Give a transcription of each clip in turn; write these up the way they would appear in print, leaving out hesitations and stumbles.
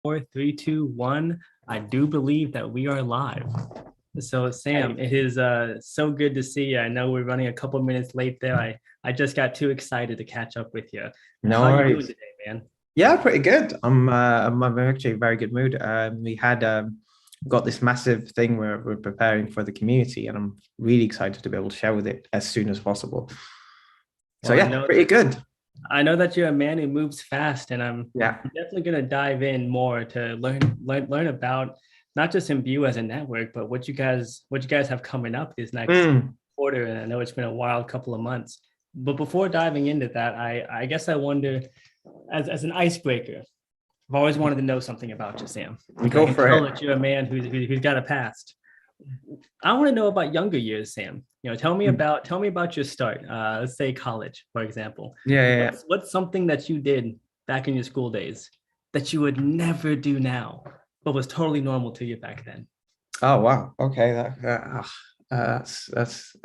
Four, three, two, one. I do believe that we are live. So, Sam, Hey, it is so good to see you. I know we're running a couple minutes late there. I just got too excited to catch up with you. no How you doing worries. today, man? Yeah, pretty good. I'm actually in a very good mood. We had got this massive thing where we're preparing for the community, and I'm really excited to be able to share with it as soon as possible. So Well, I yeah, know pretty good. I know that you're a man who moves fast, and Yeah. I'm definitely going to dive in more to learn about not just Imbue as a network, but what you guys have coming up this next Mm, quarter. And I know it's been a wild couple of months. But before diving into that, I guess I wonder, as an icebreaker, I've always wanted to know something about you, Sam, because I go can for tell it. that you're a man who's got a past. I want to know about younger years, Sam. Mm, tell me about your start. Let's say college, for example. yeah, yeah, yeah. What's something that you did back in your school days that you would never do now, but was totally normal to you back then? Oh wow. Okay. That's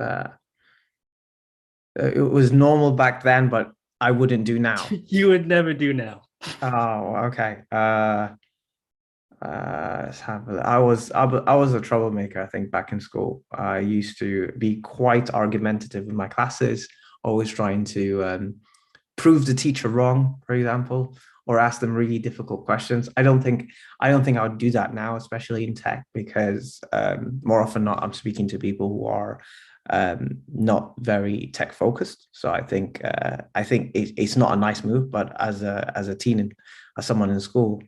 it was normal back then, but I wouldn't do now. You would never do now. Oh, okay. Let's have I was a troublemaker, I think, back in school. I used to be quite argumentative in my classes, always trying to prove the teacher wrong, for example, or ask them really difficult questions. I don't think I would do that now, especially in tech, because more often not, I'm speaking to people who are not very tech focused. So I think it's not a nice move, but as a teen and as someone in school,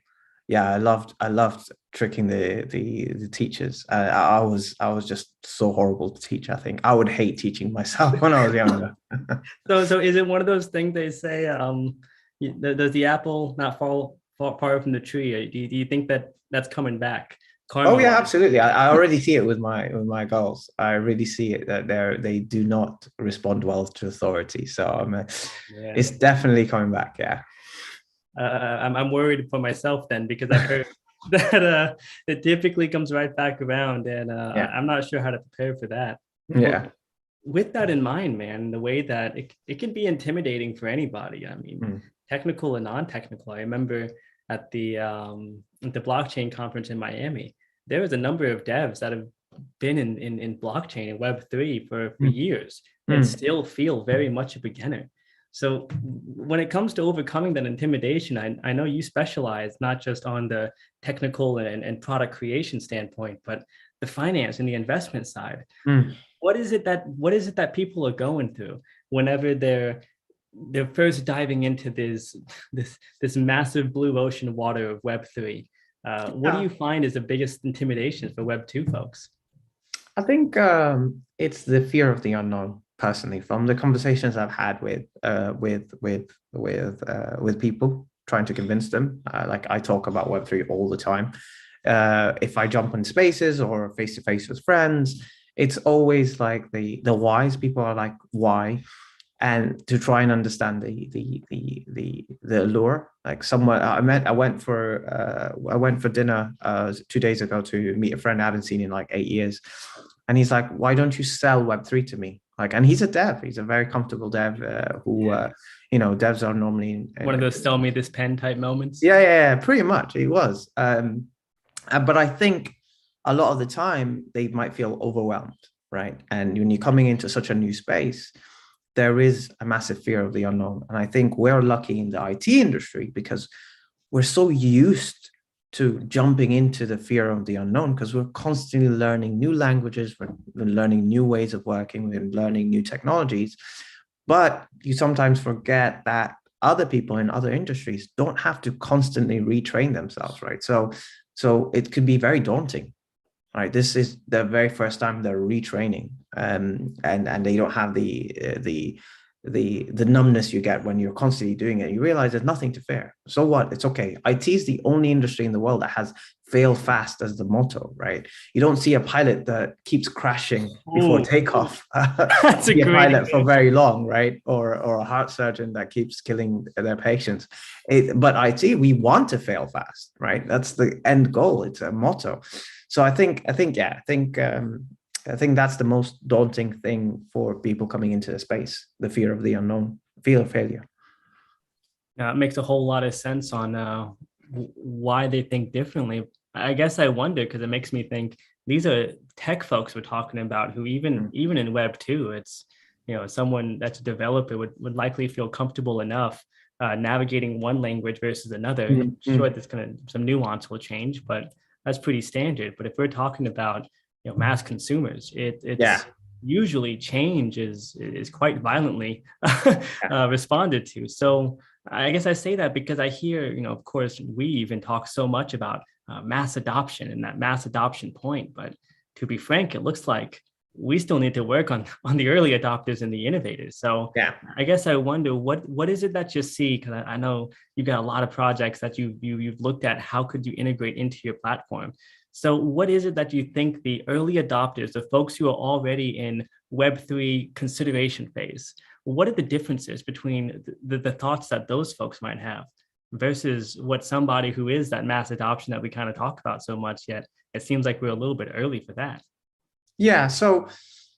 yeah, I loved tricking the teachers. I was just so horrible to teach. I think I would hate teaching myself when I was younger. So is it one of those things they say, does the apple not fall far from the tree? Or do you think that that's coming back, Oh karma yeah, wise? absolutely. I already see it with my girls. I really see it that they do not respond well to authority. So Oh it's man. definitely coming back. Yeah, I'm worried for myself then because I've heard that it typically comes right back around, and yeah, I'm not sure how to prepare for that. But yeah. with that in mind, man, the way that it can be intimidating for anybody. I mean, Mm, technical and non-technical. I remember at the blockchain conference in Miami, there was a number of devs that have been in blockchain and Web3 for mm, years and mm. still feel very much a beginner. So when it comes to overcoming that intimidation, I know you specialize not just on the technical and product creation standpoint, but the finance and the investment side. Mm. What is it that people are going through whenever they're first diving into this massive blue ocean water of Web3? What do Yeah. you find is the biggest intimidation for Web2 folks? I think it's the fear of the unknown. Personally, from the conversations I've had with people, trying to convince them. Like I talk about Web3 all the time. If I jump on spaces or face to face with friends, it's always like the whys. People are like, why? And to try and understand the allure. Like somewhere I went for dinner 2 days ago to meet a friend I haven't seen in like 8 years, and he's like, why don't you sell Web3 to me? Like, and he's a dev. He's a very comfortable dev who Yeah, devs are normally one of those sell me this pen type moments. yeah, yeah, yeah, pretty much he was. But I think a lot of the time they might feel overwhelmed, right? And when you're coming into such a new space, there is a massive fear of the unknown. And I think we're lucky in the IT industry because we're so used to jumping into the fear of the unknown because we're constantly learning new languages, we're learning new ways of working, we're learning new technologies. But you sometimes forget that other people in other industries don't have to constantly retrain themselves, right? So it could be very daunting. Right, this is the very first time they're retraining, and they don't have the numbness you get when you're constantly doing it. You realize there's nothing to fear. So what? It's okay. IT is the only industry in the world that has fail fast as the motto, right? You don't see a pilot that keeps crashing before Oh, takeoff. that's a Be a great pilot for example. very long, right? Or a heart surgeon that keeps killing their patients. But IT, we want to fail fast, right? That's the end goal. It's a motto. So I think that's the most daunting thing for people coming into the space, the fear of the unknown, fear of failure. It makes a whole lot of sense on why they think differently. I guess I wonder because it makes me think these are tech folks we're talking about who even in Web 2, it's someone that's a developer would likely feel comfortable enough navigating one language versus another. Sure, there's kind of some nuance will change, but that's pretty standard. But if we're talking about mass consumers, Yeah. it's usually change is quite violently responded to. So I guess I say that because I hear, of course, we even talk so much about mass adoption and that mass adoption point. But to be frank, it looks like we still need to work on the early adopters and the innovators. So Yeah. I guess I wonder what is it that you see? Because I know you've got a lot of projects that you've looked at. How could you integrate into your platform? So what is it that you think the early adopters, the folks who are already in Web3 consideration phase, what are the differences between the thoughts that those folks might have versus what somebody who is that mass adoption that we kind of talk about so much, yet it seems like we're a little bit early for that. Yeah. So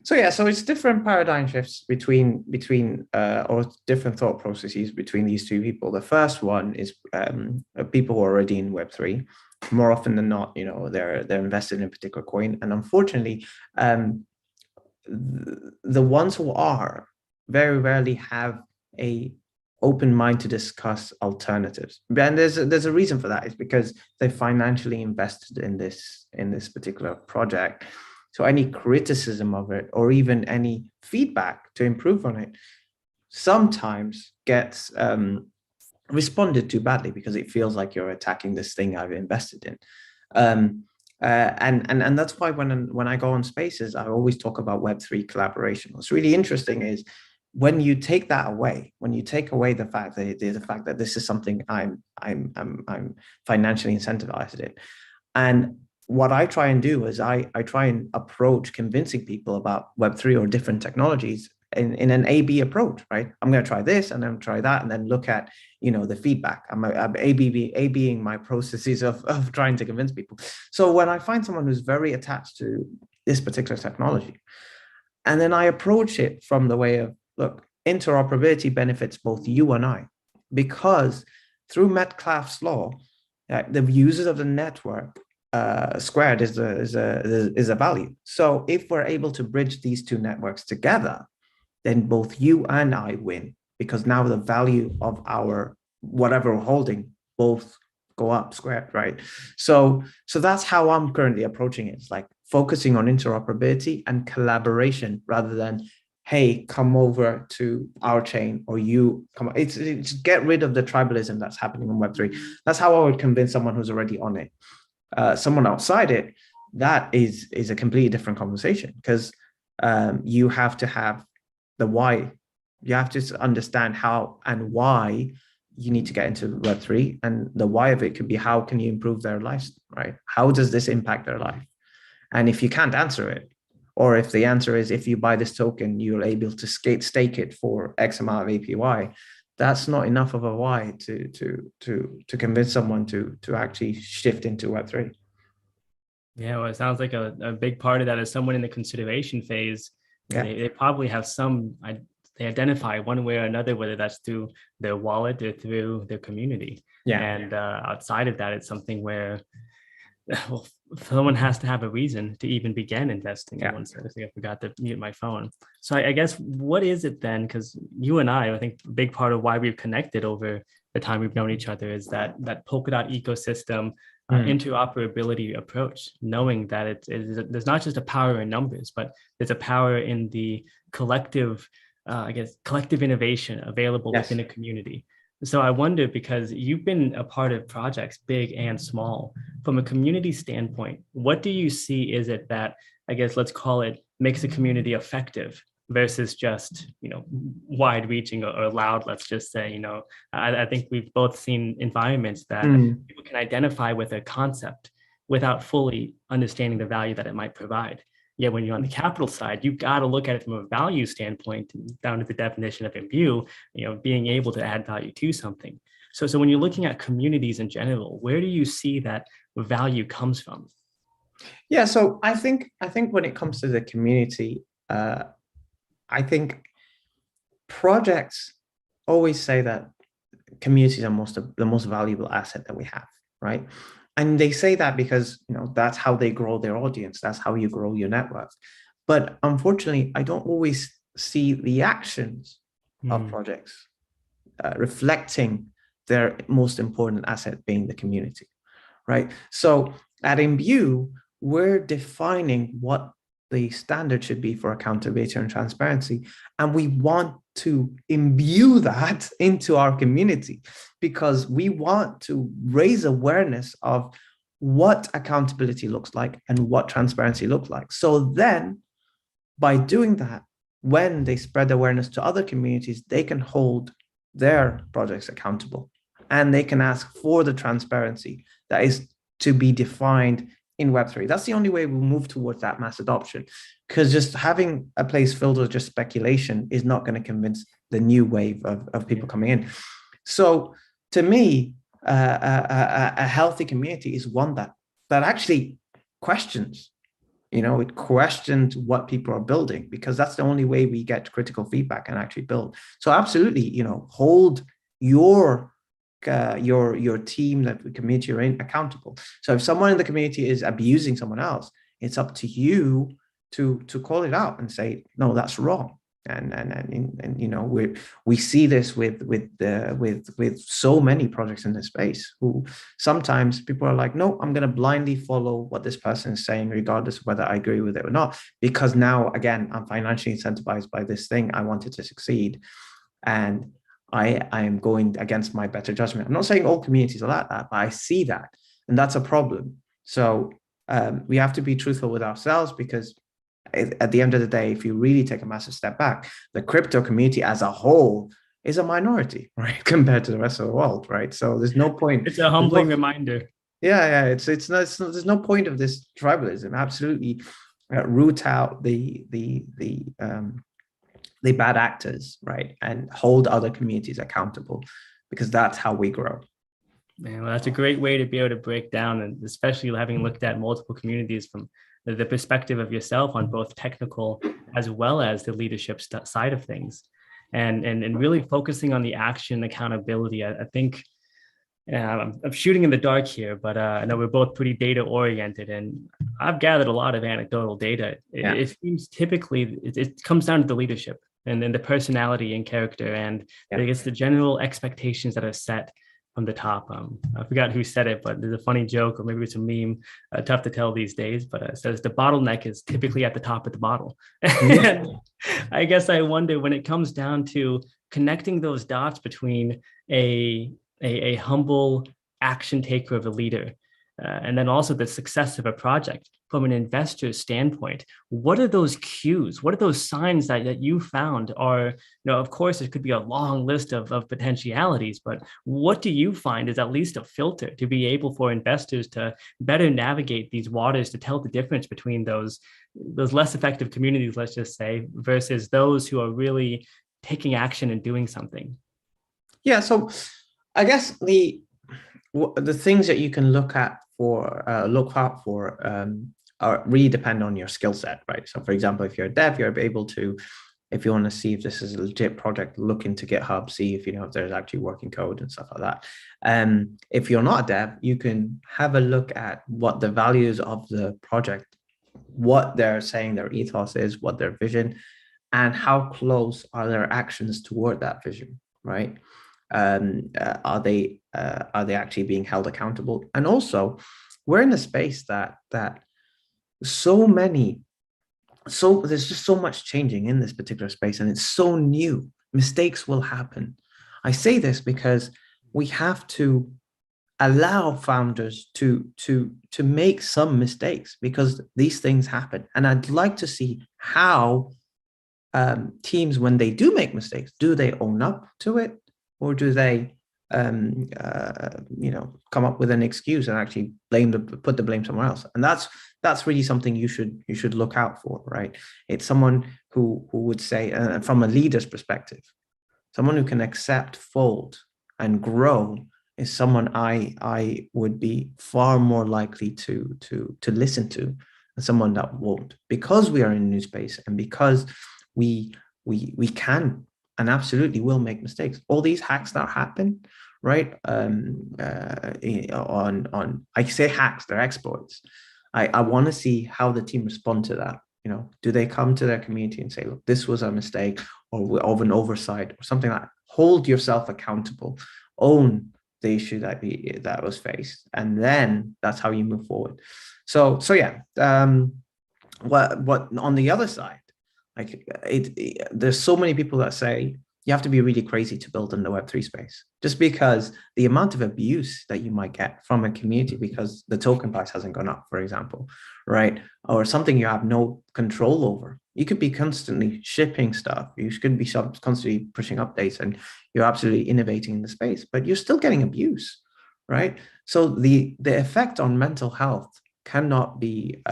it's different paradigm shifts between or different thought processes between these two people. The first one is people who are already in Web3. More often than not, they're invested in a particular coin, and unfortunately, the ones who are very rarely have a open mind to discuss alternatives. And there's a reason for that. It's because they financially invested in this particular project. So any criticism of it or even any feedback to improve on it sometimes gets responded to badly because it feels like you're attacking this thing I've invested in. And that's why when I go on spaces, I always talk about Web3 collaboration. What's really interesting is when you take that away, when you take away the fact that this is something I'm financially incentivized in, and what I try and do is I try and approach convincing people about Web3 or different technologies in an A/B approach, right? I'm going to try this and then try that and then look at, the feedback. I'm A/Bing my processes of trying to convince people. So when I find someone who's very attached to this particular technology, and then I approach it from the way of, look, interoperability benefits both you and I, because through Metcalfe's law, the users of the network squared is a value. So if we're able to bridge these two networks together, then both you and I win, because now the value of our whatever we're holding both go up squared, right? So that's how I'm currently approaching it. It's like focusing on interoperability and collaboration rather than, hey, come over to our chain, or you come. It's get rid of the tribalism that's happening on Web3. That's how I would convince someone who's already on it. Someone outside it, that is a completely different conversation, because you have to have the why. You have to understand how and why you need to get into Web3, and the why of it could be, how can you improve their lives, right? How does this impact their life? And if you can't answer it, or if the answer is, if you buy this token, you're able to stake it for X amount of APY, that's not enough of a why to convince someone to actually shift into Web3. Yeah, well, it sounds like a big part of that is someone in the consideration phase. Yeah. They probably have they identify one way or another, whether that's through their wallet or through their community. Yeah. And outside of that, it's something where, well, someone has to have a reason to even begin investing. Yeah. One second, I forgot to mute my phone. So I guess, what is it then? Because you and I think a big part of why we've connected over the time we've known each other is that Polkadot ecosystem interoperability approach, knowing that there's not just a power in numbers, but there's a power in the collective, collective innovation available within a community. So I wonder, because you've been a part of projects big and small, from a community standpoint, what do you see is it that, let's call it, makes a community effective versus just, wide reaching or loud, let's just say. I think we've both seen environments that people can identify with a concept without fully understanding the value that it might provide. Yet when you're on the capital side, you've got to look at it from a value standpoint, down to the definition of Imbue, being able to add value to something. So when you're looking at communities in general, where do you see that value comes from? Yeah, so I think when it comes to the community, I think projects always say that communities are the most valuable asset that we have. right? And they say that because, that's how they grow their audience. That's how you grow your network. But unfortunately, I don't always see the actions of projects reflecting their most important asset being the community, right? So at Imbue, we're defining what the standard should be for accountability and transparency. And we want to imbue that into our community because we want to raise awareness of what accountability looks like and what transparency looks like. So then by doing that, when they spread awareness to other communities, they can hold their projects accountable and they can ask for the transparency that is to be defined in Web3. That's the only way we'll move towards that mass adoption, because just having a place filled with just speculation is not going to convince the new wave of people coming in. So to me, a healthy community is one that actually questions. It questions what people are building, because that's the only way we get critical feedback and actually build. So absolutely, hold your team, that the community you're in, accountable. So if someone in the community is abusing someone else, it's up to you to call it out and say, no, that's wrong. And we see this with so many projects in this space, who sometimes people are like, no, I'm going to blindly follow what this person is saying, regardless of whether I agree with it or not, because now again, I'm financially incentivized by this thing. I wanted to succeed, and I am going against my better judgment. I'm not saying all communities are like that, but I see that, and that's a problem. So we have to be truthful with ourselves, because at the end of the day, if you really take a massive step back, the crypto community as a whole is a minority, right, compared to the rest of the world, right? So there's no point. It's a humbling reminder. Yeah, it's there's no point of this tribalism. Absolutely, root out the bad actors, right, and hold other communities accountable, because that's how we grow. Man, well, that's a great way to be able to break down, and especially having looked at multiple communities from the perspective of yourself on both technical as well as the leadership side of things, and really focusing on the action accountability. I think I'm shooting in the dark here, but I know we're both pretty data oriented, and I've gathered a lot of anecdotal data. It seems typically it comes down to the leadership and then the personality and character, and I guess the general expectations that are set from the top. I forgot who said it, but there's a funny joke, or maybe it's a meme, tough to tell these days, but it says the bottleneck is typically at the top of the bottle. And I guess I wonder, when it comes down to connecting those dots between a humble action taker of a leader, and then also the success of a project from an investor's standpoint, what are those cues? What are those signs that you found are, of course, it could be a long list of potentialities, but what do you find is at least a filter to be able for investors to better navigate these waters, to tell the difference between those less effective communities, let's just say, versus those who are really taking action and doing something? Yeah, so I guess the things that you can look out for are really depend on your skill set, right? So for example, if you're a dev, you're able to, if you want to see if this is a legit project, look into GitHub, see if if there's actually working code and stuff like that. If you're not a dev, you can have a look at what the values of the project, what they're saying their ethos is, what their vision, and how close are their actions toward that vision, right? Are they actually being held accountable? And also, we're in a space that there's just so much changing in this particular space, and it's so new. Mistakes will happen. I say this because we have to allow founders to make some mistakes, because these things happen. And I'd like to see how teams, when they do make mistakes, do they own up to it, or do they come up with an excuse and actually put the blame somewhere else? And that's really something you should look out for, right? It's someone who would say, from a leader's perspective, someone who can accept fault and grow is someone I would be far more likely to listen to than someone that won't, because we are in a new space, and because we can and absolutely will make mistakes. All these hacks that happen, right? On I say hacks, they're exploits. I want to see how the team respond to that. You know, do they come to their community and say, look, this was a mistake or of an oversight or something like that? Hold yourself accountable, own the issue that was faced, and then that's how you move forward. So yeah. What on the other side, like there's so many people that say you have to be really crazy to build in the Web3 space, just because the amount of abuse that you might get from a community because the token price hasn't gone up, for example, right? Or something you have no control over. You could be constantly shipping stuff. You could be constantly pushing updates and you're absolutely innovating in the space, but you're still getting abuse, right? So the effect on mental health cannot be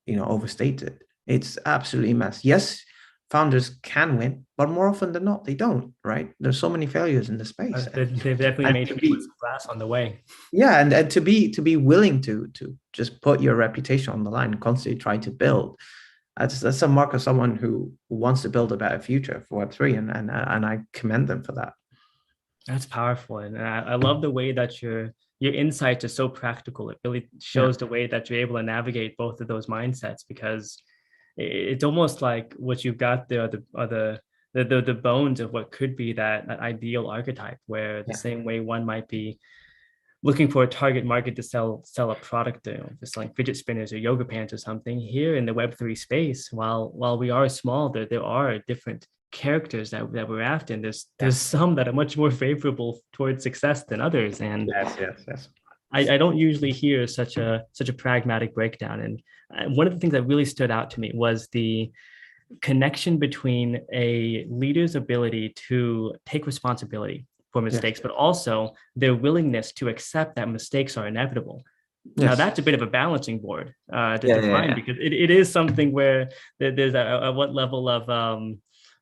overstated. It's absolutely mess. Yes, founders can win, but more often than not, they don't, right? There's so many failures in the space. They've definitely made people glass on the way. Yeah, and to be willing to just put your reputation on the line and constantly try to build, that's a mark of someone who wants to build a better future for Web3, and I commend them for that. That's powerful, and I love the way that your insights are so practical. It really shows the way that you're able to navigate both of those mindsets, because it's almost like what you've got there are the bones of what could be that ideal archetype, where the same way one might be looking for a target market to sell a product, just like fidget spinners or yoga pants or something. Here in the Web3 space, while we are small, there are different characters that we're after, and there's some that are much more favorable towards success than others. And yes. I don't usually hear such a pragmatic breakdown. And one of the things that really stood out to me was the connection between a leader's ability to take responsibility for mistakes, but also their willingness to accept that mistakes are inevitable. Now that's a bit of a balancing board to define, because it is something where there's a what level of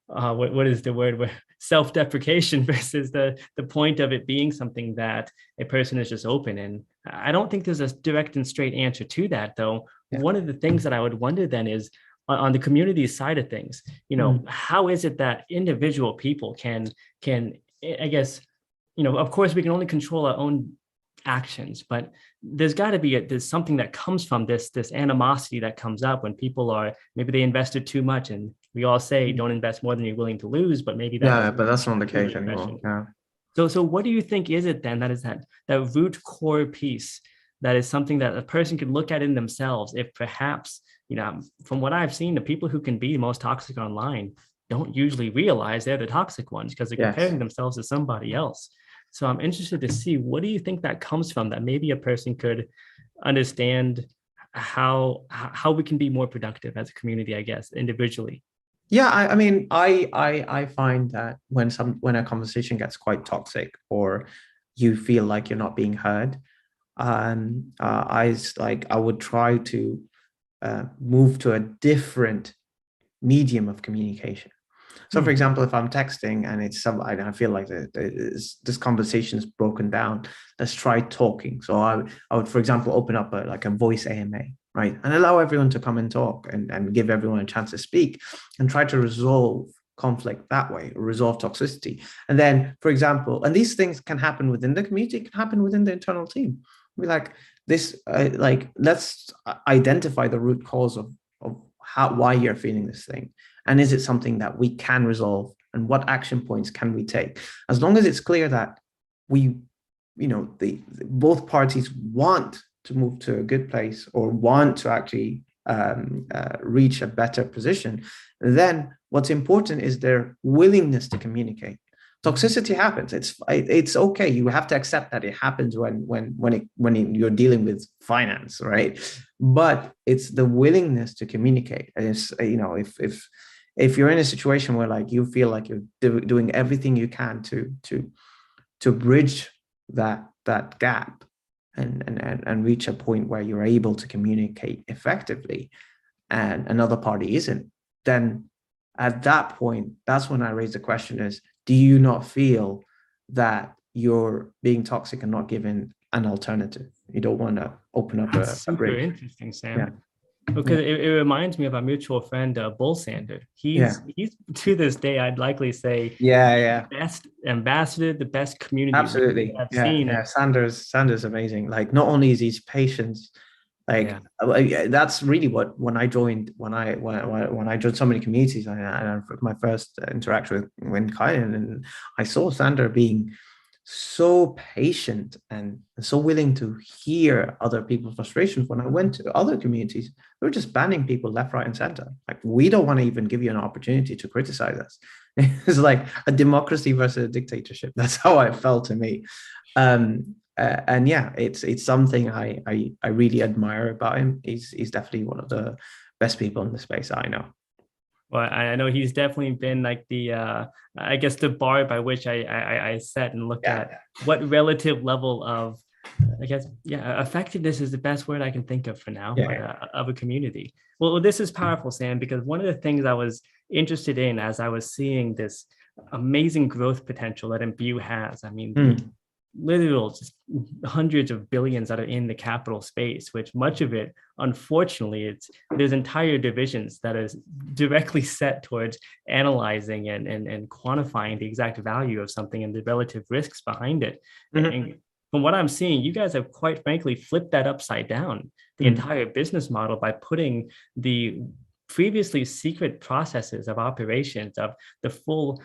what is the word, where self-deprecation versus the point of it being something that a person is just open. And I don't think there's a direct and straight answer to that, though. One of the things that I would wonder then is on the community side of things, how is it that individual people can I guess, of course we can only control our own actions, but there's got to be there's something that comes from this animosity that comes up when people are, maybe they invested too much, and we all say don't invest more than you're willing to lose, but maybe but that's not the case anymore. So what do you think is it then that is that root core piece that is something that a person could look at in themselves, if perhaps, from what I've seen, the people who can be most toxic online don't usually realize they're the toxic ones because they're comparing themselves to somebody else. So I'm interested to see, what do you think that comes from, that maybe a person could understand how we can be more productive as a community, I guess, individually? Yeah, I mean, I find that when a conversation gets quite toxic, or you feel like you're not being heard, I would try to move to a different medium of communication. So, for example, if I'm texting and I feel like this conversation is broken down, let's try talking. So I would, for example, open up a voice AMA, right, and allow everyone to come and talk and give everyone a chance to speak and try to resolve conflict that way, or resolve toxicity. And then, for example, and these things can happen within the community, it can happen within the internal team. Be like this, let's identify the root cause of why you're feeling this thing. And is it something that we can resolve? And what action points can we take? As long as it's clear that both parties want to move to a good place, or want to actually reach a better position, then what's important is their willingness to communicate. Toxicity happens. It's okay. You have to accept that it happens when you're dealing with finance, right? But it's the willingness to communicate. And it's, if you're in a situation where you feel like you're doing everything you can to bridge that gap and reach a point where you're able to communicate effectively, and another party isn't, then at that point, that's when I raise the question is, do you not feel that you're being toxic and not given an alternative? You don't want to open up a bridge. Super interesting, Sam. Because it reminds me of our mutual friend, Bull Sander. Yeah, He's to this day, I'd likely say, yeah, yeah. the best ambassador, the best community leader Absolutely. I've Yeah, seen. yeah. Sanders amazing. Like not only is he patient, like Yeah, that's really what when I joined when I joined so many communities and my first interaction with Kyan, and I saw Sander being so patient and so willing to hear other people's frustrations. When I went to other communities, they were just banning people left, right, and center. Like, we don't want to even give you an opportunity to criticize us. It's like a democracy versus a dictatorship. That's how it felt to me. And yeah, it's something I really admire about him. He's definitely one of the best people in the space I know. well, I know he's definitely been like the I guess the bar by which I set and look Yeah, at what relative level of, I guess, yeah, effectiveness is the best word I can think of for now, but yeah, of a community. Well, this is powerful, Sam, because one of the things I was interested in as I was seeing this amazing growth potential that Imbue has. I mean, the Mm. literal just hundreds of billions that are in the capital space, which much of it, unfortunately, there's entire divisions that is directly set towards analyzing and quantifying the exact value of something and the relative risks behind it. Mhm. And from what I'm seeing, you guys have quite frankly flipped that upside down, the Mm. entire business model, by putting the previously secret processes of operations of the full,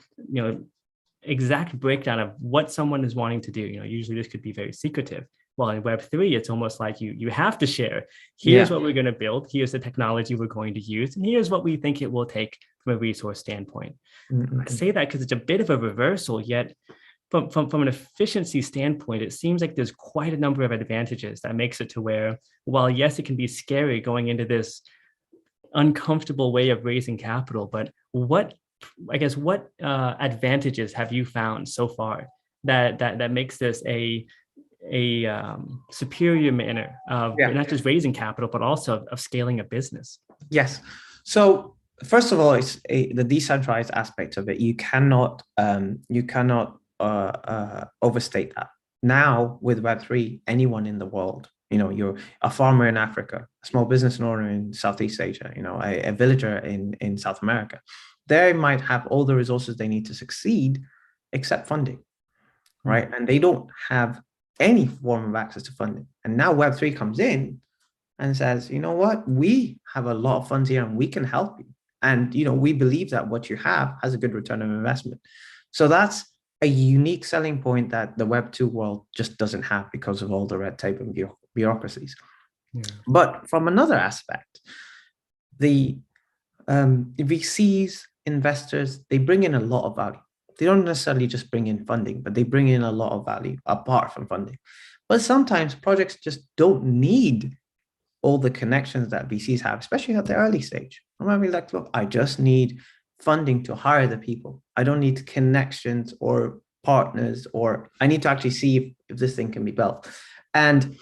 exact breakdown of what someone is wanting to do. Usually this could be very secretive. Well, in Web3, it's almost like you have to share. Here's Yeah. what we're going to build. Here's the technology we're going to use. And here's what we think it will take from a resource standpoint. I Mm-mm. say that because it's a bit of a reversal, yet from an efficiency standpoint, it seems like there's quite a number of advantages that makes it to where, while yes, it can be scary going into this uncomfortable way of raising capital, but what advantages have you found so far that makes this a superior manner of Yeah. not just raising capital, but also of scaling a business? Yes. So first of all, the decentralized aspect of it. You cannot overstate that. Now with Web3, anyone in the world, you're a farmer in Africa, a small business owner in Southeast Asia, a villager in South America, they might have all the resources they need to succeed, except funding, right? And they don't have any form of access to funding. And now Web3 comes in and says, you know what, we have a lot of funds here and we can help you. And, we believe that what you have has a good return on investment. So that's a unique selling point that the Web2 world just doesn't have because of all the red tape and bureaucracies. Yeah. But from another aspect, the VCs, investors, they bring in a lot of value. They don't necessarily just bring in funding, but they bring in a lot of value apart from funding. But sometimes projects just don't need all the connections that VCs have, especially at the early stage. I might be like, look, I just need funding to hire the people. I don't need connections or partners, or I need to actually see if this thing can be built. And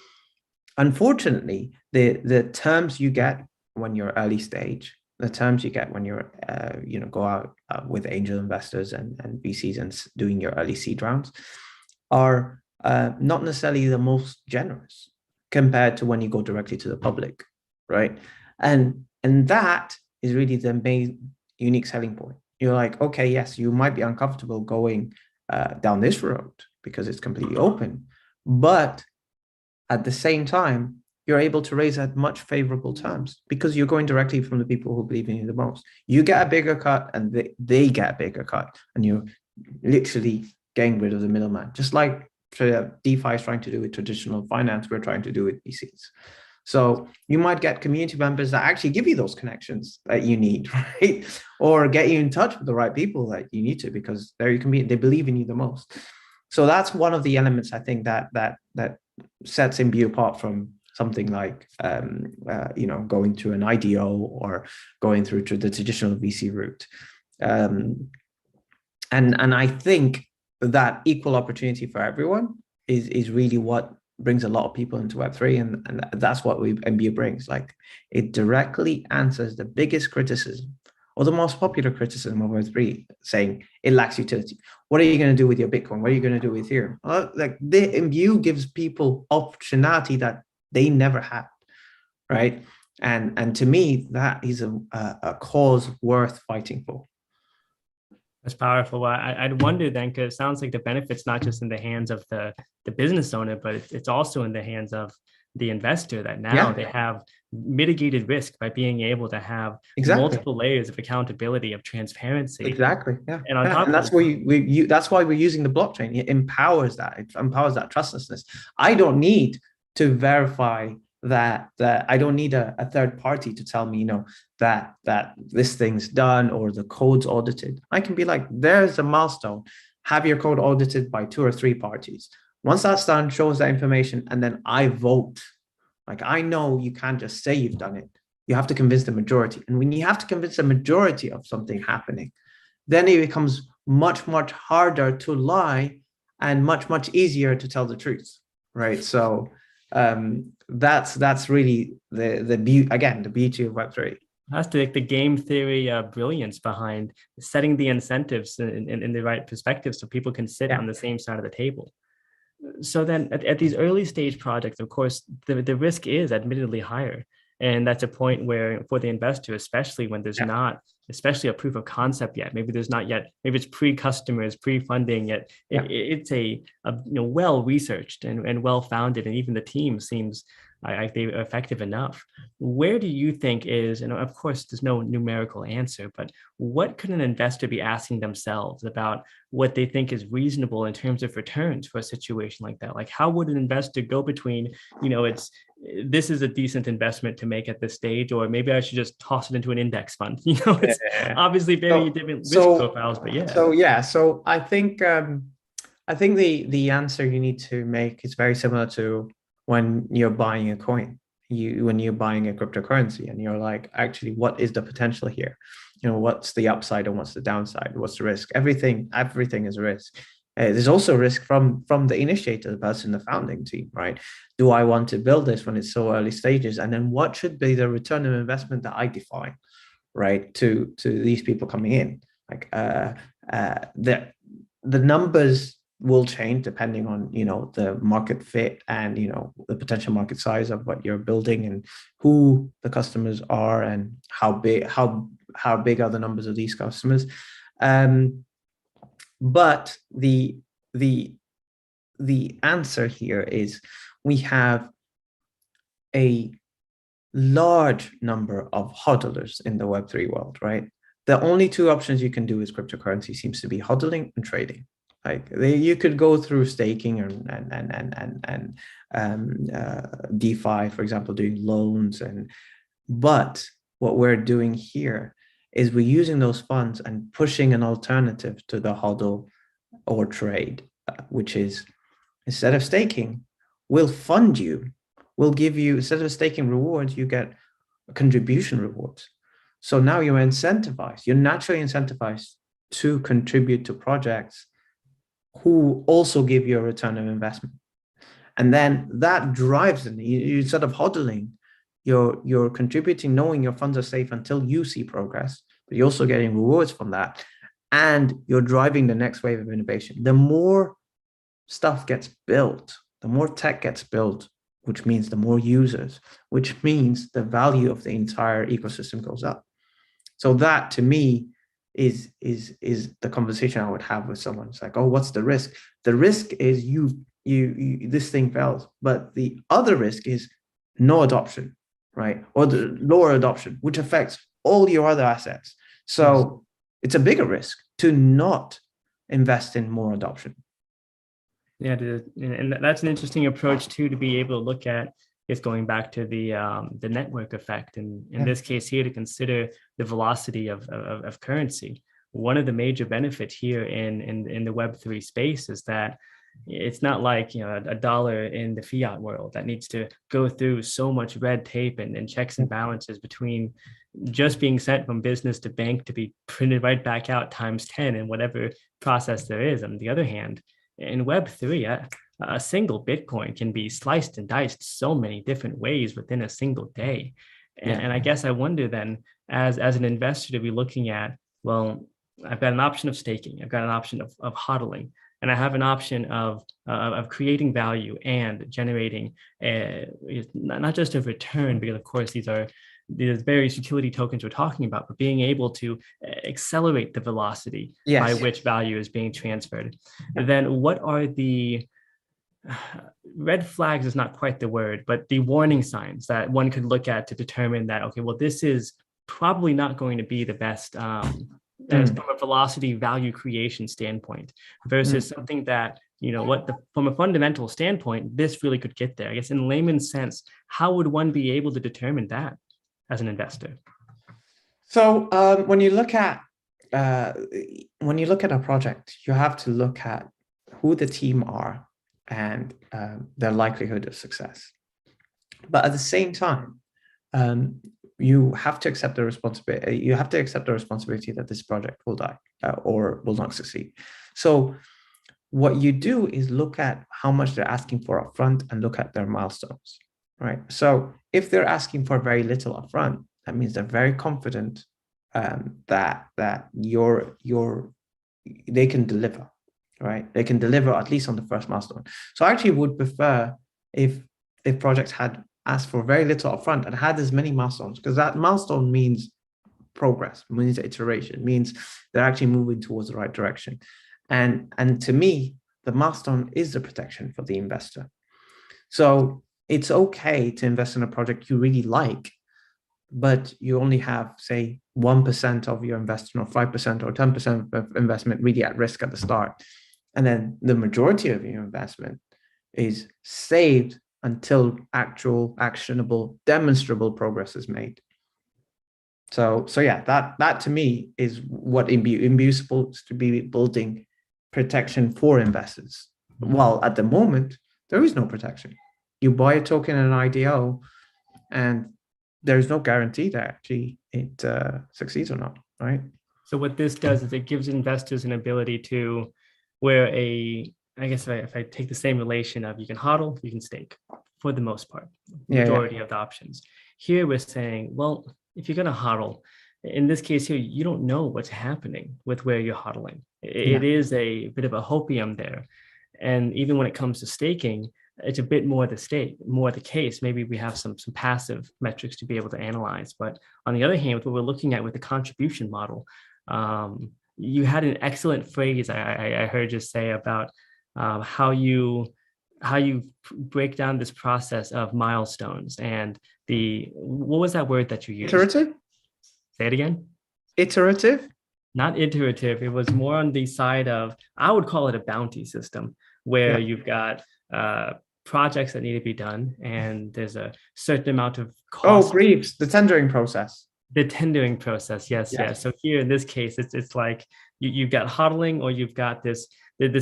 unfortunately, the terms you get when you're early stage, the terms you get when you're, go out with angel investors and VCs and doing your early seed rounds are not necessarily the most generous compared to when you go directly to the public, right? And that is really the main unique selling point. You're like, okay, yes, you might be uncomfortable going down this road because it's completely open, but at the same time, you're able to raise at much favorable terms because you're going directly from the people who believe in you the most. You get a bigger cut and they get a bigger cut, and you're literally getting rid of the middleman, just like DeFi is trying to do with traditional finance, we're trying to do with VCs. So you might get community members that actually give you those connections that you need, right? Or get you in touch with the right people that you need to, because there you can be, they believe in you the most. So that's one of the elements I think that sets Imbue apart from something like going to an IDO or going through to the traditional VC route. And I think that equal opportunity for everyone is really what brings a lot of people into Web3, and that's what Imbue brings. Like, it directly answers the biggest criticism or the most popular criticism of Web3, saying it lacks utility. What are you going to do with your Bitcoin? What are you going to do with Ethereum? Like, the Imbue gives people optionality that they never had, right? And to me, that is a cause worth fighting for. That's powerful. Well, I'd wonder then, because it sounds like the benefit's not just in the hands of the business owner, but it's also in the hands of the investor, that now Yeah, they have mitigated risk by being able to have exactly. multiple layers of accountability, of transparency. Exactly. Yeah. And on Yeah. And top that's of, why that's why we're using the blockchain. It empowers that. It empowers that trustlessness. I don't need to verify that I don't need a third party to tell me, that this thing's done or the code's audited. I can be like, there's a milestone. Have your code audited by 2 or 3 parties. Once that's done, shows that information, and then I vote. Like, I know you can't just say you've done it. You have to convince the majority. And when you have to convince the majority of something happening, then it becomes much, much harder to lie and much, much easier to tell the truth, right? So that's really the beauty, again, the beauty of Web3. that's the game theory brilliance behind setting the incentives in the right perspective so people can sit on the same side of the table. So then at these early stage projects, of course, the risk is admittedly higher. And that's a point where for the investor, especially when there's not, especially a proof of concept yet, maybe there's not yet, maybe it's pre-customers, pre-funding yet, it's a well-researched and well-founded, and even the team seems like they're effective enough. Where do you think is, and of course, there's no numerical answer, but what could an investor be asking themselves about what they think is reasonable in terms of returns for a situation like that? Like, how would an investor go between, this is a decent investment to make at this stage, or maybe I should just toss it into an index fund? It's obviously very different risk profiles, but So I think the answer you need to make is very similar to when you're buying a coin, when you're buying a cryptocurrency, and you're like, actually, what is the potential here? What's the upside and what's the downside? What's the risk? Everything is a risk. There's also risk from the initiator, the person, the founding team, right? Do I want to build this when it's so early stages? And then what should be the return of investment that I define, right, to these people coming in? Like the numbers will change depending on the market fit and the potential market size of what you're building and who the customers are and how big are the numbers of these customers. But the answer here is we have a large number of hodlers in the Web3 world, right? The only 2 options you can do is cryptocurrency seems to be hodling and trading. Like you could go through staking and DeFi, for example, doing loans, but what we're doing here is we're using those funds and pushing an alternative to the hodl or trade, which is, instead of staking, we'll fund you. We'll give you, instead of staking rewards, you get contribution rewards. So now you're incentivized. You're naturally incentivized to contribute to projects who also give you a return of investment. And then that drives them. You sort of hodling, you're contributing, knowing your funds are safe until you see progress, but you're also getting rewards from that. And you're driving the next wave of innovation. The more stuff gets built, the more tech gets built, which means the more users, which means the value of the entire ecosystem goes up. So that, to me, is the conversation I would have with someone. It's like, oh, what's the risk? The risk is you this thing fails, but the other risk is no adoption, right? Or the lower adoption, which affects all your other assets. So it's a bigger risk to not invest in more adoption. Yeah, and that's an interesting approach too, to be able to look at. Is going back to the network effect, and in this case here, to consider the velocity of currency. One of the major benefits here in the Web3 space is that it's not like a dollar in the fiat world that needs to go through so much red tape and checks and balances between just being sent from business to bank to be printed right back out times 10 in whatever process there is. On the other hand, in Web3, a single Bitcoin can be sliced and diced so many different ways within a single day. And I guess I wonder then, as an investor, to be looking at, well, I've got an option of staking, I've got an option of hodling. and I have an option of creating value and generating not just a return, because of course there's various utility tokens we're talking about, but being able to accelerate the velocity by which value is being transferred. Then what are the red flags is not quite the word, but the warning signs that one could look at to determine that, okay, well, this is probably not going to be the best as from a velocity value creation standpoint versus something that, from a fundamental standpoint, this really could get there. I guess in layman's sense, how would one be able to determine that as an investor? So when you look at a project, you have to look at who the team are and their likelihood of success. But at the same time, you have to accept the responsibility. You have to accept the responsibility that this project will die or will not succeed. So what you do is look at how much they're asking for upfront and look at their milestones, right? So if they're asking for very little upfront, that means they're very confident that they can deliver, right? They can deliver at least on the first milestone. So I actually would prefer if projects had asked for very little upfront and had as many milestones, because that milestone means progress, means iteration, means they're actually moving towards the right direction. And to me, the milestone is the protection for the investor. So it's okay to invest in a project you really like, but you only have, say, 1% of your investment or 5% or 10% of investment really at risk at the start. And then the majority of your investment is saved until actual, actionable, demonstrable progress is made. So yeah, that to me is what Imbue is supposed to be, building protection for investors. While at the moment, there is no protection. You buy a token in an IDO and there's no guarantee that actually it succeeds or not, right? So what this does is it gives investors an ability to, where I guess if I take the same relation of you can hodl, you can stake for the most part, majority of the options. Here we're saying, well, if you're going to hodl, in this case here, you don't know what's happening with where you're hodling. It is a bit of a hopium there. And even when it comes to staking, it's a bit more the case. Maybe we have some passive metrics to be able to analyze. But on the other hand, with what we're looking at with the contribution model, you had an excellent phrase I heard you say about how you break down this process of milestones and what was that word that you used? Iterative? Say it again. Iterative? Not iterative. It was more on the side of, I would call it a bounty system, where you've got projects that need to be done, and there's a certain amount of cost. Oh, briefs, the tendering process. The tendering process, yes. So here in this case, it's like you've got hodling, or you've got this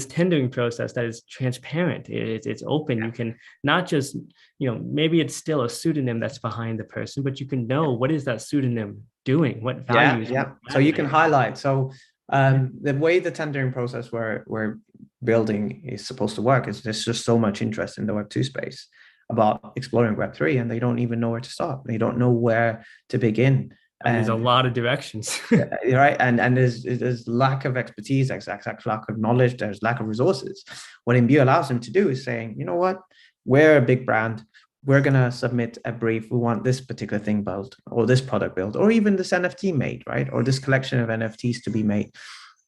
tendering process that is transparent. It's open. You can not just, maybe it's still a pseudonym that's behind the person, but you can know what is that pseudonym doing, what values. So you can highlight. So the way the tendering process we're building is supposed to work is there's just so much interest in the Web2 space about exploring Web3, and they don't even know where to start. They don't know where to begin. And there's a lot of directions. Right. And there's lack of expertise, exact lack of knowledge, there's lack of resources. What Imbue allows them to do is saying, you know what, we're a big brand. We're going to submit a brief. We want this particular thing built, or this product built, or even this NFT made, right? Or this collection of NFTs to be made.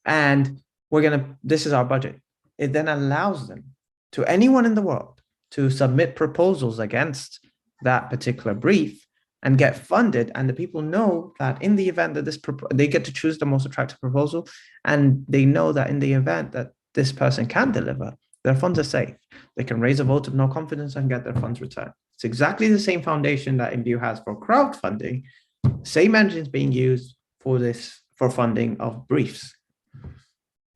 And this is our budget. It then allows them, to anyone in the world, to submit proposals against that particular brief and get funded. And the people know that in the event that they get to choose the most attractive proposal, and they know that in the event that this person can deliver, their funds are safe. They can raise a vote of no confidence and get their funds returned. It's exactly the same foundation that Imbue has for crowdfunding. Same engines being used for funding of briefs.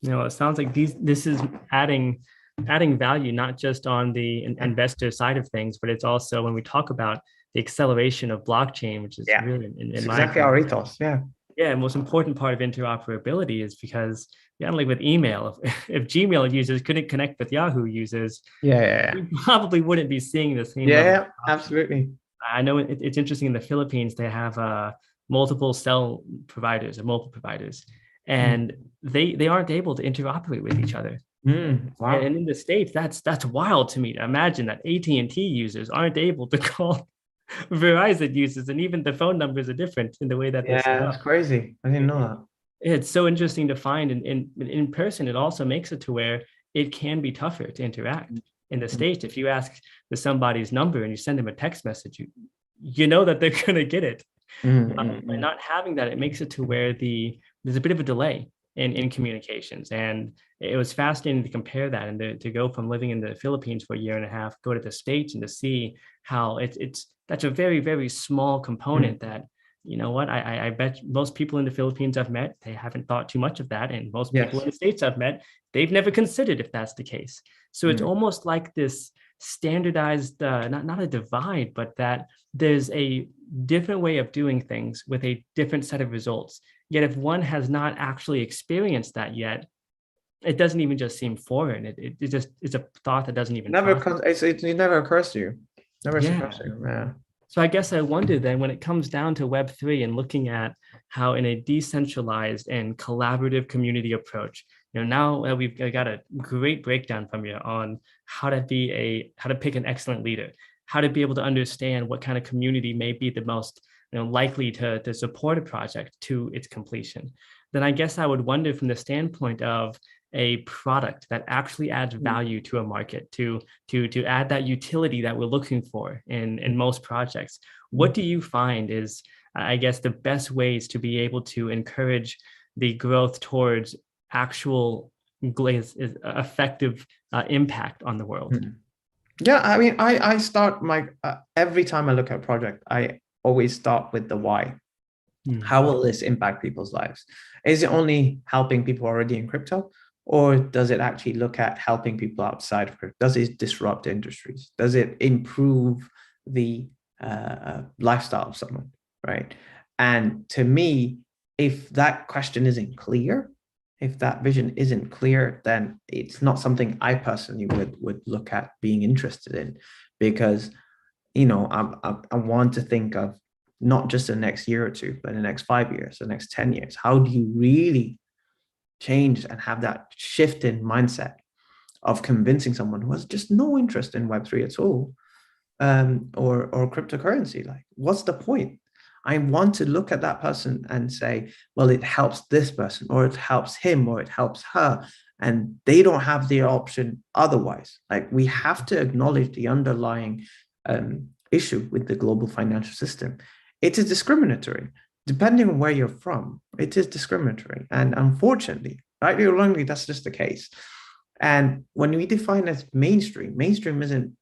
It sounds like this is adding value, not just on the investor side of things, but it's also when we talk about the acceleration of blockchain, which is really exactly our ethos. Yeah, most important part of interoperability is because, like with email, if Gmail users couldn't connect with Yahoo users, we probably wouldn't be seeing the same. Yeah, absolutely. I know it's interesting in the Philippines, they have multiple cell providers or mobile providers, and they aren't able to interoperate with each other. Wow. And in the States, that's wild to me to imagine that AT&T users aren't able to call Verizon users, and even the phone numbers are different in the way that they're set Yeah, that's up. crazy. I didn't know that. It's so interesting to find in person. It also makes it to where it can be tougher to interact. In the States, if you ask for somebody's number and you send them a text message, you know that they're going to get it. By not having that, it makes it to where there's a bit of a delay in communications. And it was fascinating to compare that and to go from living in the Philippines for a year and a half, go to the States, and to see how it's that's a very, very small component that, you know what, I bet most people in the Philippines I've met, they haven't thought too much of that. And most people in Yes. the States I've met, they've never considered if that's the case. So it's almost like this standardized, not a divide, but that there's a different way of doing things with a different set of results. Yet if one has not actually experienced that yet, it doesn't even just seem foreign. It just it's a thought that doesn't even Never process. comes. It never occurs to you. Never occurs Yeah. to you. Yeah. So I guess I wonder then, when it comes down to Web3 and looking at how in a decentralized and collaborative community approach, now that we've got a great breakdown from you on how to pick an excellent leader, how to be able to understand what kind of community may be the most likely to support a project to its completion, then I guess I would wonder from the standpoint of a product that actually adds value to a market, to add that utility that we're looking for in most projects. What do you find is, I guess, the best ways to be able to encourage the growth towards actual effective impact on the world? Yeah, I mean, I start my every time I look at a project, I always start with the why. How will this impact people's lives? Is it only helping people already in crypto? Or does it actually look at helping people outside of crypto? Does it disrupt industries? Does it improve the lifestyle of someone, right? And to me, if that question isn't clear, if that vision isn't clear, then it's not something I personally would look at being interested in, because I want to think of not just the next year or two, but the next 5 years, the next 10 years. How do you really change and have that shift in mindset of convincing someone who has just no interest in Web3 at all, or cryptocurrency? Like, what's the point? I want to look at that person and say, well, it helps this person, or it helps him, or it helps her, and they don't have the option otherwise. Like, we have to acknowledge the underlying issue with the global financial system. It is discriminatory. Depending on where you're from, it is discriminatory. And unfortunately, rightly or wrongly, that's just the case. And when we define as mainstream, mainstream isn't,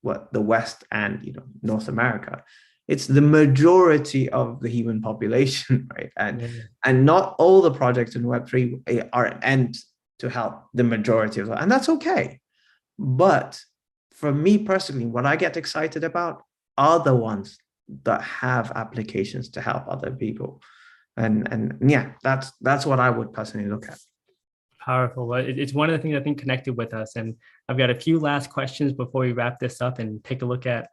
what the West and, North America. It's the majority of the human population, right? And not all the projects in Web3 are meant to help the majority of them. And that's okay. But for me personally, what I get excited about are the ones that have applications to help other people. And yeah, that's what I would personally look at. Powerful. Well, it's one of the things I think connected with us. And I've got a few last questions before we wrap this up and take a look at.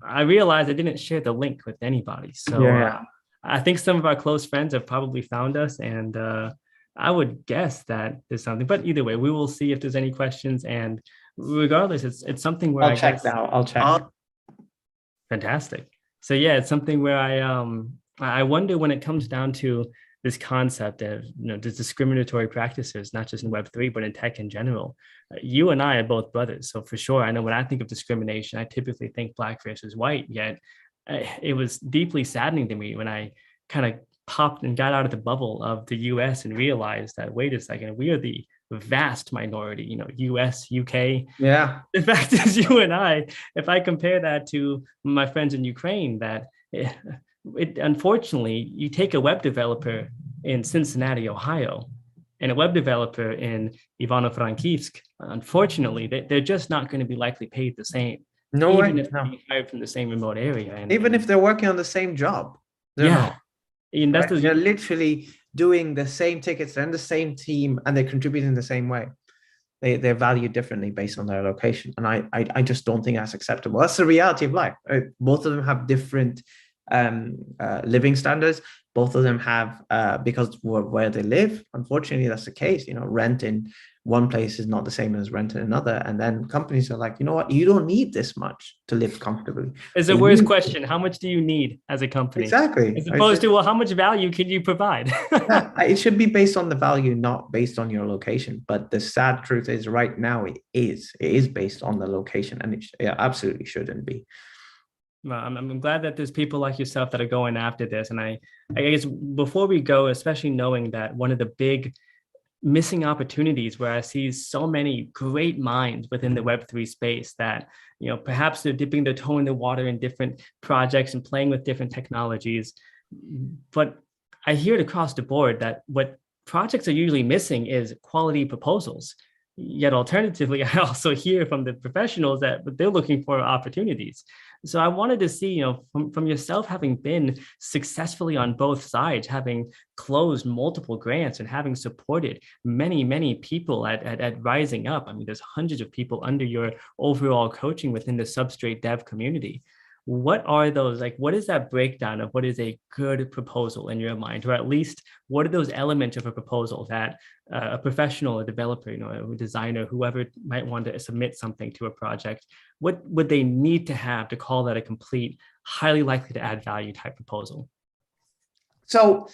I realized I didn't share the link with anybody. So I think some of our close friends have probably found us. And I would guess that there's something. But either way, we will see if there's any questions. And regardless, it's something where I'll check now. I'll check. Fantastic. So yeah, it's something where I wonder, when it comes down to this concept of the discriminatory practices, not just in Web3, but in tech in general. You and I are both brothers, so for sure, I know when I think of discrimination, I typically think black versus white. Yet it was deeply saddening to me when I kind of popped and got out of the bubble of the US and realized that, wait a second, we are the vast minority, US, UK. Yeah. The fact is, you and I, if I compare that to my friends in Ukraine, that unfortunately, you take a web developer in Cincinnati, Ohio, and a web developer in Ivano-Frankivsk, unfortunately, they're just not going to be likely paid the same. No way. Even if they're hired from the same remote area. And even if they're working on the same job. They're not. And that's they're literally doing the same tickets, they're in the same team, and they're contributing the same way. They're valued differently based on their location. And I just don't think that's acceptable. That's the reality of life. Both of them have different living standards. Both of them have, because where they live, unfortunately, that's the case. Rent in one place is not the same as rent in another. And then companies are like, you know what, you don't need this much to live comfortably. It's the What worst you question. How much do you need as a company? exactly. As opposed to, well, how much value can you provide? Yeah, it should be based on the value, not based on your location. But the sad truth is, right now, it is. It is based on the location, and it absolutely shouldn't be. Well, I'm glad that there's people like yourself that are going after this. And I guess before we go, especially knowing that one of the big missing opportunities where I see so many great minds within the Web3 space that, perhaps they're dipping their toe in the water in different projects and playing with different technologies. But I hear it across the board that what projects are usually missing is quality proposals. Yet alternatively, I also hear from the professionals that they're looking for opportunities. So I wanted to see, from yourself, having been successfully on both sides, having closed multiple grants and having supported many, many people at rising up. I mean, there's hundreds of people under your overall coaching within the Substrate dev community. What are those, what is that breakdown of what is a good proposal in your mind? Or at least what are those elements of a proposal that a professional, a developer, a designer, whoever might want to submit something to a project, what would they need to have to call that a complete, highly likely to add value type proposal? So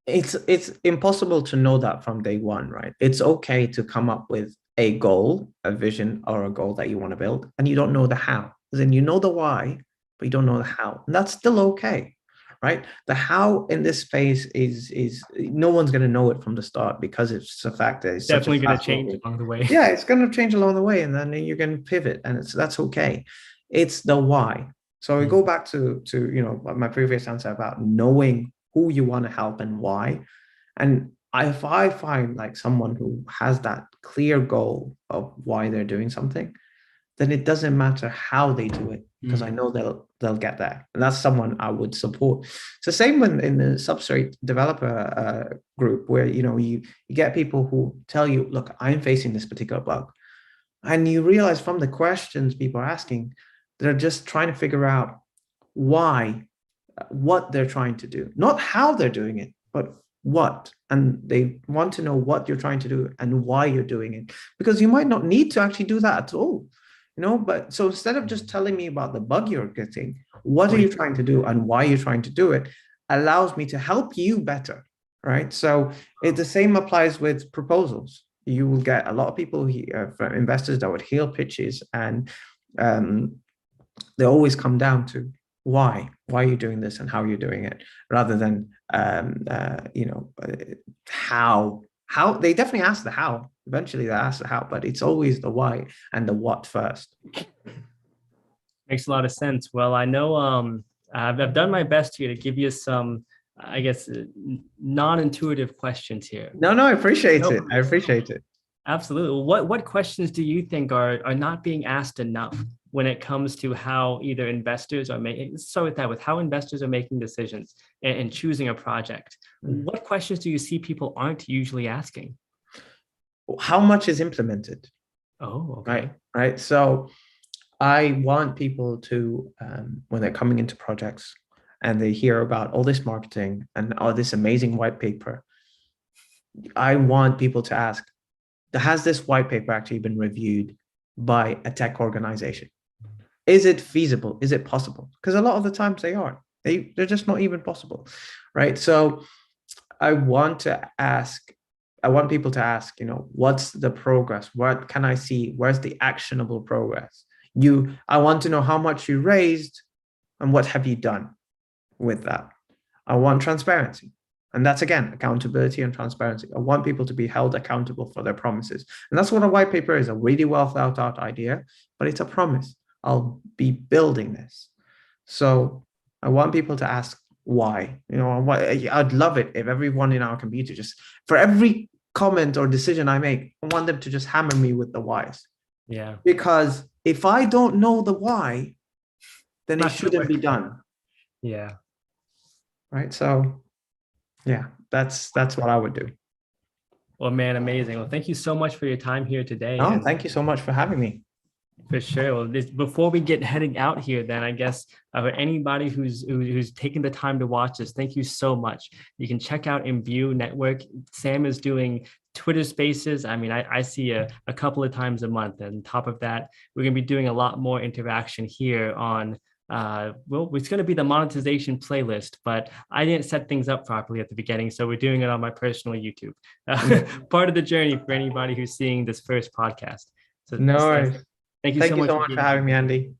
it's impossible to know that from day one, right? It's okay to come up with a goal, a vision, or a goal that you want to build, and you don't know the how. Then you know the why, but you don't know the how, and that's still okay, right? The how in this space is no one's going to know it from the start, because it's a fact that it's definitely going to change along the way. Yeah, it's going to change along the way, and then you can pivot, and that's okay. It's the why. So we go back to my previous answer about knowing who you want to help and why. And if I find like someone who has that clear goal of why they're doing something, then it doesn't matter how they do it, because I know they'll get there. And that's someone I would support. So same when in the Substrate developer group, where you get people who tell you, look, I'm facing this particular bug. And you realize from the questions people are asking, they're just trying to figure out why, what they're trying to do, not how they're doing it, but what. And they want to know what you're trying to do and why you're doing it, because you might not need to actually do that at all, but so instead of just telling me about the bug you're getting, what are you trying to do and why you're trying to do it, allows me to help you better, right? So the same applies with proposals. You will get a lot of people here, from investors, that would hear pitches, and they always come down to why are you doing this and how you're doing it, rather than how. They definitely ask the how. Eventually they ask the how, but it's always the why and the what first. Makes a lot of sense. Well, I know I've done my best here to give you some, I guess, non-intuitive questions here. No, I appreciate it. I appreciate it. Absolutely. What questions do you think are not being asked enough when it comes to how either investors are making, let's start with that, with how investors are making decisions and choosing a project? What questions do you see people aren't usually asking? How much is implemented? Oh, okay. Right. So I want people to, when they're coming into projects and they hear about all this marketing and all this amazing white paper, I want people to ask, has this white paper actually been reviewed by a tech organization? Is it feasible? Is it possible? Because a lot of the times they aren't. They're just not even possible, right? So I want people to ask, what's the progress? What can I see? Where's the actionable progress? I want to know how much you raised and what have you done with that. I want transparency. And that's, again, accountability and transparency. I want people to be held accountable for their promises. And that's what a white paper is, a really well thought out idea, but it's a promise. I'll be building this. So I want people to ask why. I'd love it if everyone in our community, just for every comment or decision I make, I want them to just hammer me with the whys. Yeah. Because if I don't know the why, then it shouldn't be done. Yeah. Right. So yeah, that's what I would do. Well, man, amazing. Well, thank you so much for your time here today. Oh, thank you so much for having me. For sure. Well, before we get heading out here, then I guess for anybody who's taken the time to watch this, thank you so much. You can check out Imbue Network. Sam is doing Twitter Spaces, I mean, I see a couple of times a month. And on top of that, we're going to be doing a lot more interaction here on, well, it's going to be the monetization playlist, but I didn't set things up properly at the beginning. So we're doing it on my personal YouTube. Part of the journey for anybody who's seeing this first podcast. So No worries. thank you Thank so you much so for much being for having me, here. Andy.